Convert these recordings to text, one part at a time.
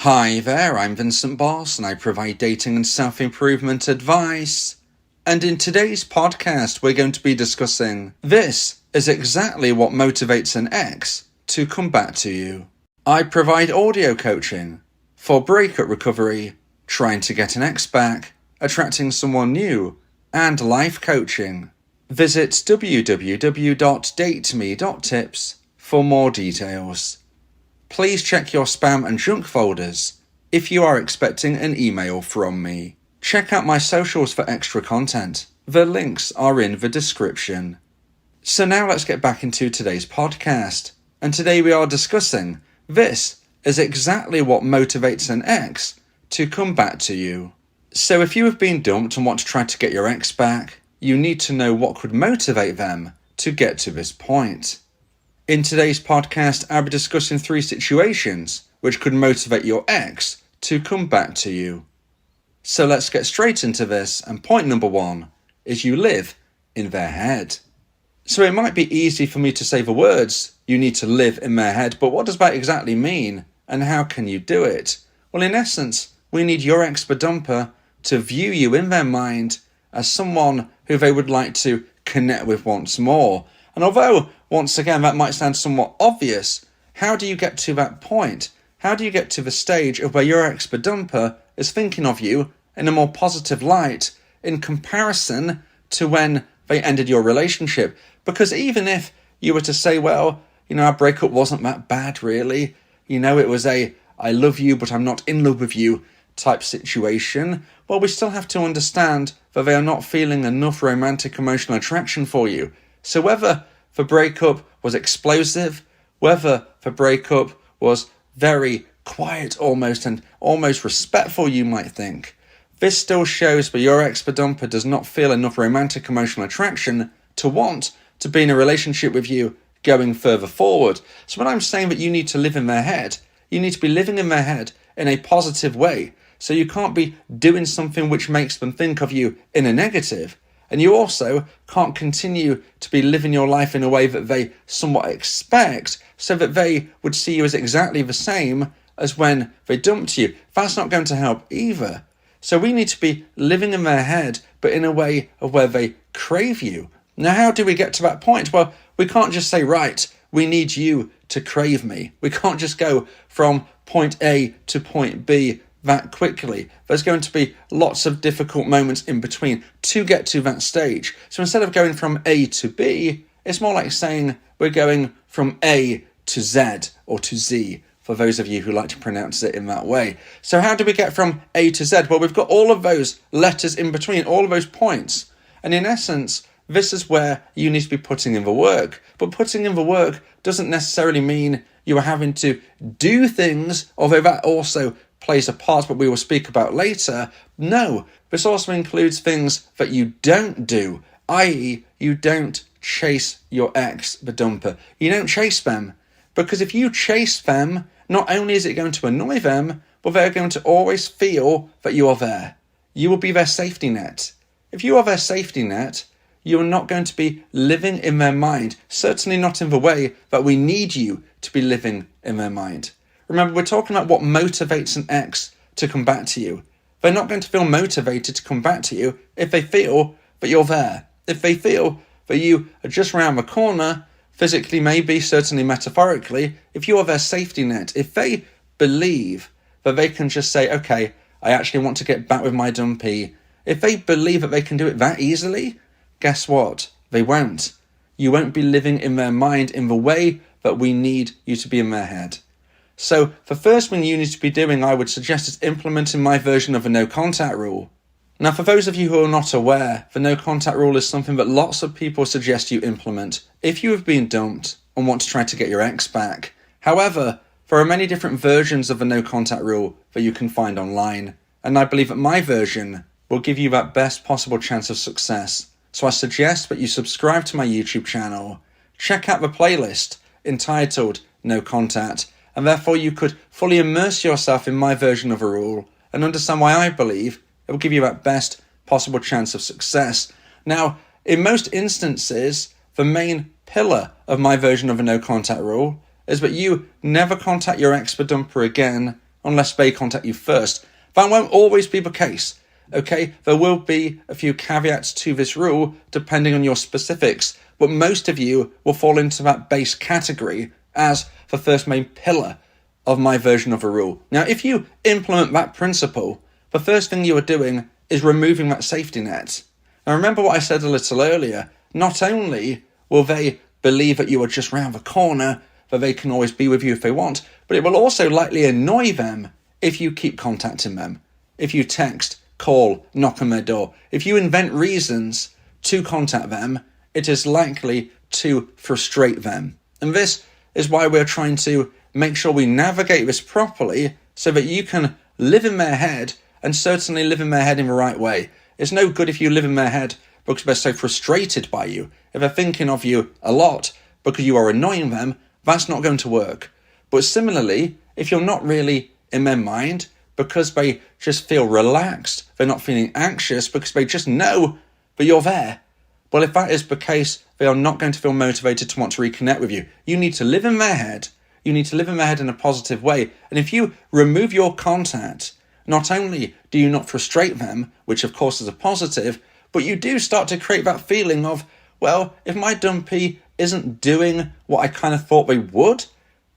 Hi there, I'm Vincent Bos and I provide dating and self-improvement advice. And in today's podcast, we're going to be discussing this is exactly what motivates an ex to come back to you. I provide audio coaching for breakup recovery, trying to get an ex back, attracting someone new, and life coaching. Visit www.dateme.tips for more details. Please check your spam and junk folders if you are expecting an email from me. Check out my socials for extra content. The links are in the description. So now let's get back into today's podcast. And today we are discussing this is exactly what motivates an ex to come back to you. So if you have been dumped and want to try to get your ex back, you need to know what could motivate them to get to this point. In today's podcast, I'll be discussing 3 situations which could motivate your ex to come back to you. So let's get straight into this, and point number 1 is you live in their head. So it might be easy for me to say the words, you need to live in their head, but what does that exactly mean, and how can you do it? Well, in essence, we need your ex-dumper to view you in their mind as someone who they would like to connect with once more. And although, once again, that might sound somewhat obvious, how do you get to that point? How do you get to the stage of where your ex-dumper is thinking of you in a more positive light in comparison to when they ended your relationship? Because even if you were to say, well, our breakup wasn't that bad, really. It was a I love you, but I'm not in love with you type situation. Well, we still have to understand that they are not feeling enough romantic emotional attraction for you. So whether the breakup was explosive, whether the breakup was very quiet almost and almost respectful, you might think, this still shows that your ex-dumper does not feel enough romantic emotional attraction to want to be in a relationship with you going further forward. So when I'm saying that you need to live in their head, you need to be living in their head in a positive way. So you can't be doing something which makes them think of you in a negative. And you also can't continue to be living your life in a way that they somewhat expect, so that they would see you as exactly the same as when they dumped you. That's not going to help either. So we need to be living in their head, but in a way of where they crave you. Now, how do we get to that point? Well, we can't just say, right, we need you to crave me. We can't just go from point A to point B that quickly. There's going to be lots of difficult moments in between to get to that stage. So instead of going from A to B, it's more like saying we're going from A to Z or to Z, for those of you who like to pronounce it in that way. So how do we get from A to Z? Well, we've got all of those letters in between, all of those points. And in essence, this is where you need to be putting in the work. But putting in the work doesn't necessarily mean you are having to do things, although that also plays a part, but we will speak about later. No, this also includes things that you don't do, i.e. you don't chase your ex, the dumper. You don't chase them, because if you chase them, not only is it going to annoy them, but they're going to always feel that you are there. You will be their safety net. If you are their safety net, you are not going to be living in their mind, certainly not in the way that we need you to be living in their mind. Remember, we're talking about what motivates an ex to come back to you. They're not going to feel motivated to come back to you if they feel that you're there. If they feel that you are just around the corner, physically maybe, certainly metaphorically, if you are their safety net, if they believe that they can just say, okay, I actually want to get back with my dumpee, if they believe that they can do it that easily, guess what? They won't. You won't be living in their mind in the way that we need you to be in their head. So the first thing you need to be doing, I would suggest, is implementing my version of a no contact rule. Now, for those of you who are not aware, the no contact rule is something that lots of people suggest you implement if you have been dumped and want to try to get your ex back. However, there are many different versions of the no contact rule that you can find online, and I believe that my version will give you that best possible chance of success. So I suggest that you subscribe to my YouTube channel, check out the playlist entitled No Contact, and therefore you could fully immerse yourself in my version of a rule and understand why I believe it will give you that best possible chance of success. Now, in most instances, the main pillar of my version of a no contact rule is that you never contact your ex-dumper again unless they contact you first. That won't always be the case. Okay, there will be a few caveats to this rule depending on your specifics, but most of you will fall into that base category as the first main pillar of my version of a rule. Now, if you implement that principle, the first thing you are doing is removing that safety net. Now, remember what I said a little earlier. Not only will they believe that you are just round the corner, that they can always be with you if they want, but it will also likely annoy them if you keep contacting them. If you text, call, knock on their door. If you invent reasons to contact them, it is likely to frustrate them. And this is why we're trying to make sure we navigate this properly so that you can live in their head, and certainly live in their head in the right way. It's no good if you live in their head because they're so frustrated by you. If they're thinking of you a lot because you are annoying them, that's not going to work. But similarly, if you're not really in their mind because they just feel relaxed, they're not feeling anxious because they just know that you're there, well, if that is the case, they are not going to feel motivated to want to reconnect with you. You need to live in their head. You need to live in their head in a positive way. And if you remove your contact, not only do you not frustrate them, which of course is a positive, but you do start to create that feeling of, well, if my dumpee isn't doing what I kind of thought they would,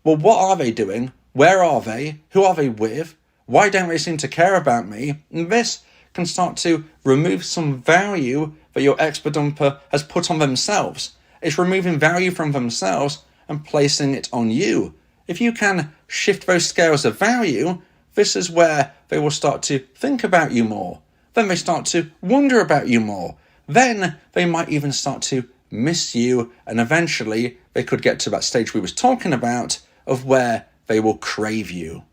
well, what are they doing? Where are they? Who are they with? Why don't they seem to care about me? And this can start to remove some value that your ex-dumper has put on themselves. It's removing value from themselves and placing it on you. If you can shift those scales of value, this is where they will start to think about you more. Then they start to wonder about you more. Then they might even start to miss you, and eventually they could get to that stage we was talking about of where they will crave you.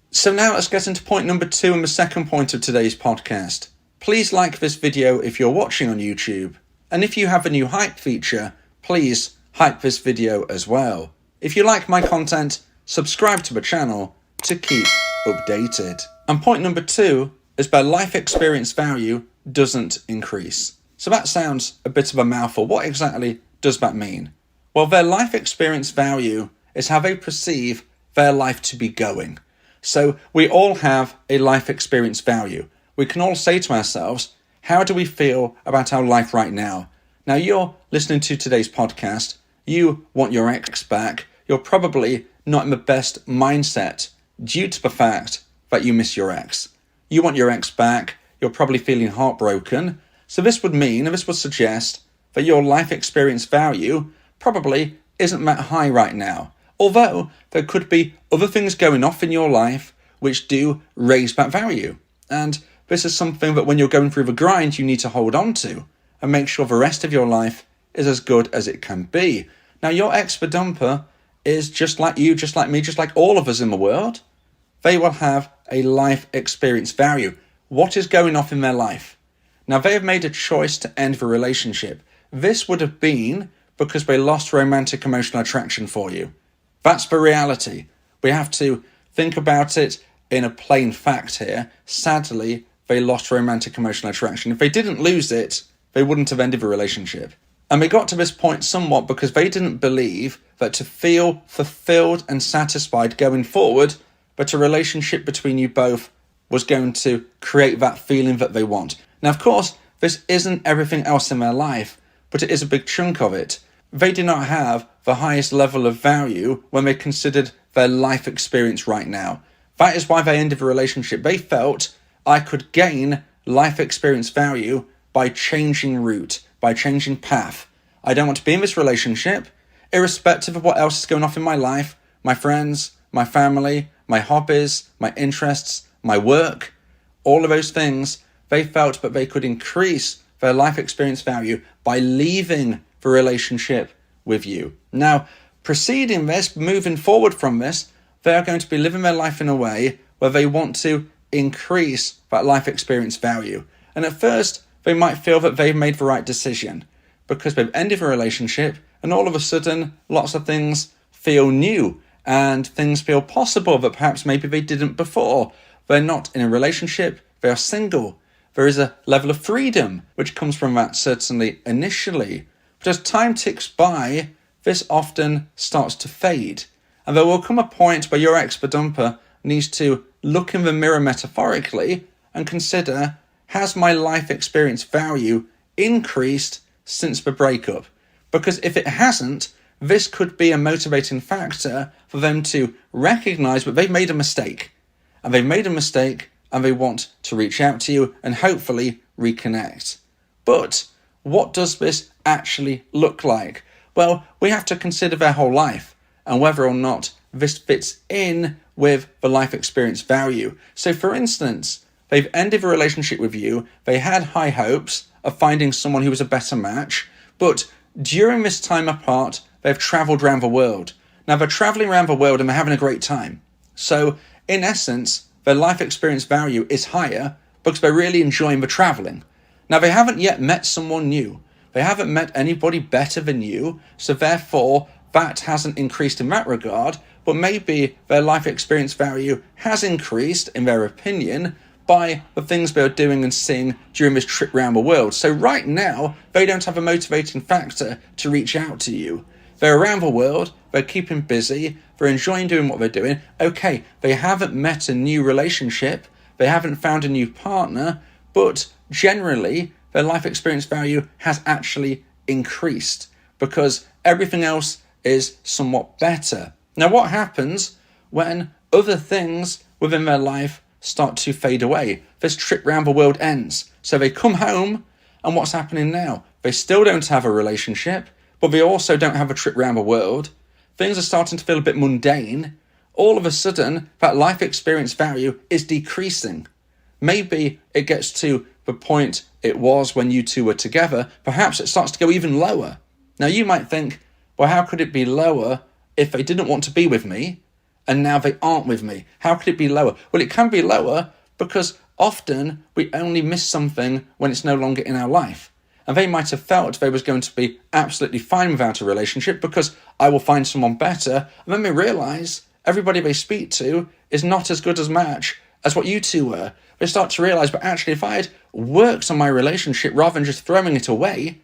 So now let's get into point number 2 and the second point of today's podcast. Please like this video if you're watching on YouTube, and if you have a new hype feature, please hype this video as well. If you like my content, subscribe to the channel to keep updated. And point number 2 is their life experience value doesn't increase. So that sounds a bit of a mouthful. What exactly does that mean? Well, their life experience value is how they perceive their life to be going. So we all have a life experience value. We can all say to ourselves, how do we feel about our life right now? Now, you're listening to today's podcast. You want your ex back. You're probably not in the best mindset due to the fact that you miss your ex. You want your ex back. You're probably feeling heartbroken. So this would mean, and this would suggest, that your life experience value probably isn't that high right now. Although there could be other things going off in your life which do raise that value. And this is something that when you're going through the grind, you need to hold on to and make sure the rest of your life is as good as it can be. Now, your ex-dumper is just like you, just like me, just like all of us in the world. They will have a life experience value. What is going off in their life? Now, they have made a choice to end the relationship. This would have been because they lost romantic emotional attraction for you. That's the reality. We have to think about it in a plain fact here. Sadly, they lost romantic emotional attraction. If they didn't lose it, they wouldn't have ended the relationship. And they got to this point somewhat because they didn't believe that to feel fulfilled and satisfied going forward, that a relationship between you both was going to create that feeling that they want. Now, of course, this isn't everything else in their life, but it is a big chunk of it. They do not have the highest level of value when they considered their life experience right now. That is why they ended the relationship. They felt, I could gain life experience value by changing route, by changing path. I don't want to be in this relationship, irrespective of what else is going on in my life, my friends, my family, my hobbies, my interests, my work, all of those things. They felt that they could increase their life experience value by leaving the relationship with you. Now, preceding this, moving forward from this, they are going to be living their life in a way where they want to increase that life experience value. And at first, they might feel that they've made the right decision because they've ended a relationship and all of a sudden, lots of things feel new and things feel possible that perhaps maybe they didn't before. They're not in a relationship, they are single. There is a level of freedom which comes from that certainly initially. But as time ticks by, this often starts to fade. And there will come a point where your ex-dumper needs to look in the mirror metaphorically and consider, has my life experience value increased since the breakup? Because if it hasn't, this could be a motivating factor for them to recognize that they've made a mistake. And they've made a mistake and they want to reach out to you and hopefully reconnect. But what does this actually look like? Well, we have to consider their whole life and whether or not this fits in with the life experience value. So for instance, they've ended a relationship with you, they had high hopes of finding someone who was a better match, but during this time apart, they've travelled around the world. Now they're travelling around the world and they're having a great time. So in essence, their life experience value is higher because they're really enjoying the travelling. Now they haven't yet met someone new. They haven't met anybody better than you, so therefore that hasn't increased in that regard, but maybe their life experience value has increased, in their opinion, by the things they're doing and seeing during this trip around the world. So right now, they don't have a motivating factor to reach out to you. They're around the world, they're keeping busy, they're enjoying doing what they're doing. Okay, they haven't met a new relationship, they haven't found a new partner, but generally, their life experience value has actually increased because everything else is somewhat better. Now, what happens when other things within their life start to fade away? This trip around the world ends. So they come home, and what's happening now? They still don't have a relationship, but they also don't have a trip around the world. Things are starting to feel a bit mundane. All of a sudden, that life experience value is decreasing. Maybe it gets to the point it was when you two were together. Perhaps it starts to go even lower. Now you might think, well, how could it be lower if they didn't want to be with me and now they aren't with me? How could it be lower? Well, it can be lower because often we only miss something when it's no longer in our life. And they might have felt they was going to be absolutely fine without a relationship because I will find someone better. And then they realise everybody they speak to is not as good as match as what you two were. They start to realise, but actually if I had worked on my relationship rather than just throwing it away,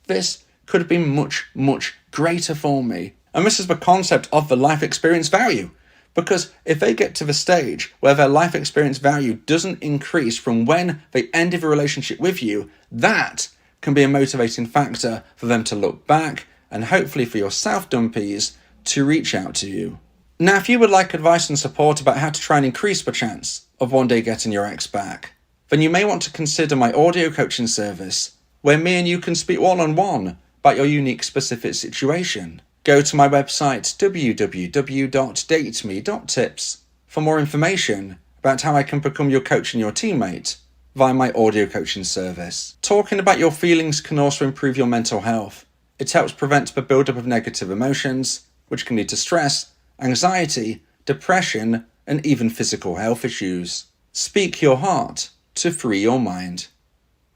this could have been much, much greater for me. And this is the concept of the life experience value. Because if they get to the stage where their life experience value doesn't increase from when they ended a relationship with you, that can be a motivating factor for them to look back and hopefully for yourself, dumpees, to reach out to you. Now, if you would like advice and support about how to try and increase the chance of one day getting your ex back, then you may want to consider my audio coaching service, where me and you can speak one-on-one about your unique specific situation. Go to my website www.dateme.tips for more information about how I can become your coach and your teammate via my audio coaching service. Talking about your feelings can also improve your mental health. It helps prevent the buildup of negative emotions, which can lead to stress, anxiety, depression, and even physical health issues. Speak your heart to free your mind.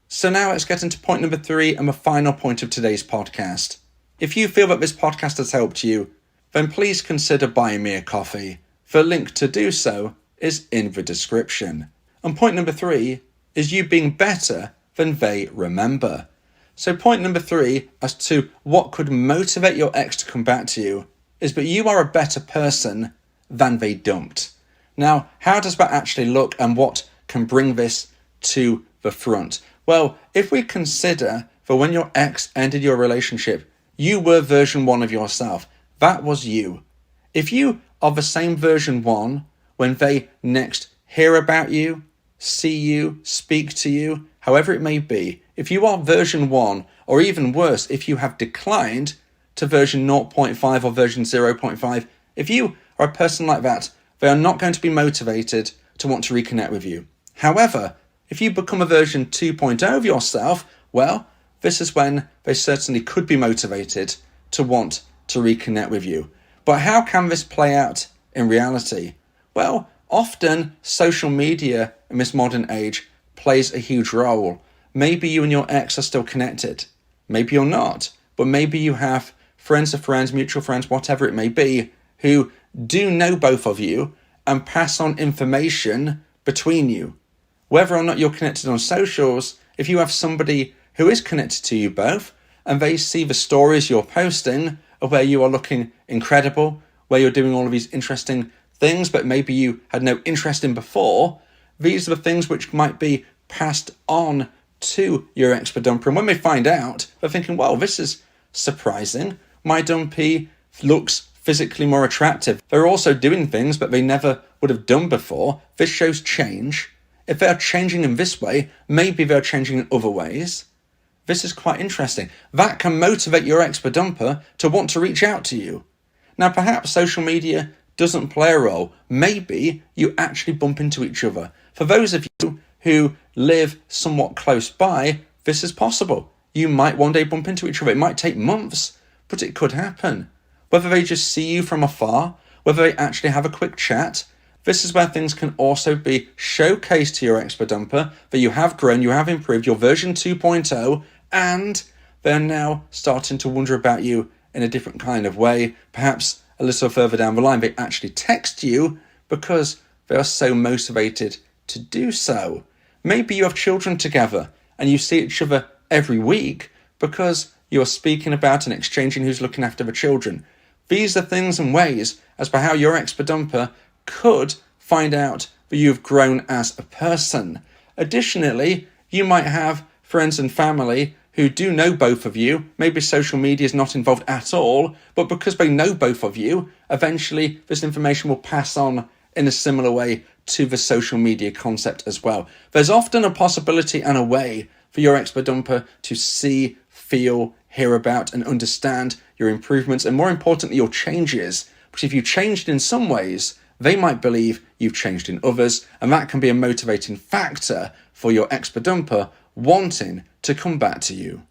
So now let's get into point number 3 and the final point of today's podcast. If you feel that this podcast has helped you, then please consider buying me a coffee. The link to do so is in the description. And point number 3 is you being better than they remember. So point number 3 as to what could motivate your ex to come back to you is that you are a better person than they dumped. Now, how does that actually look and what can bring this to the front? Well, if we consider that when your ex ended your relationship, you were version 1 of yourself. That was you. If you are the same version 1 when they next hear about you, see you, speak to you, however it may be, if you are version 1, or even worse, if you have declined to version 0.5 or version 0.5, if you are a person like that, they are not going to be motivated to want to reconnect with you. However, if you become a version 2.0 of yourself, well, this is when they certainly could be motivated to want to reconnect with you. But how can this play out in reality? Well, often social media in this modern age plays a huge role. Maybe you and your ex are still connected. Maybe you're not. But maybe you have friends of friends, mutual friends, whatever it may be, who do know both of you and pass on information between you. Whether or not you're connected on socials, if you have somebody who is connected to you both and they see the stories you're posting of where you are looking incredible, where you're doing all of these interesting things, but maybe you had no interest in before. These are the things which might be passed on to your ex-dumper. And when they find out, they're thinking, well, this is surprising. My dumpee looks physically more attractive. They're also doing things that they never would have done before. This shows change. If they're changing in this way, maybe they're changing in other ways. This is quite interesting. That can motivate your ex-dumper to want to reach out to you. Now, perhaps social media doesn't play a role. Maybe you actually bump into each other. For those of you who live somewhat close by, this is possible. You might one day bump into each other. It might take months, but it could happen. Whether they just see you from afar, whether they actually have a quick chat, this is where things can also be showcased to your ex-dumper that you have grown, you have improved, your version 2.0, and they're now starting to wonder about you in a different kind of way. Perhaps a little further down the line, they actually text you because they are so motivated to do so. Maybe you have children together and you see each other every week because you're speaking about and exchanging who's looking after the children. These are things and ways as per how your ex-dumper could find out that you've grown as a person. Additionally, you might have friends and family who do know both of you. Maybe social media is not involved at all, but because they know both of you, eventually this information will pass on in a similar way to the social media concept as well. There's often a possibility and a way for your ex-dumper to see, feel, hear about and understand your improvements and more importantly your changes. Because if you changed in some ways, they might believe you've changed in others, and that can be a motivating factor for your ex-dumper wanting to come back to you.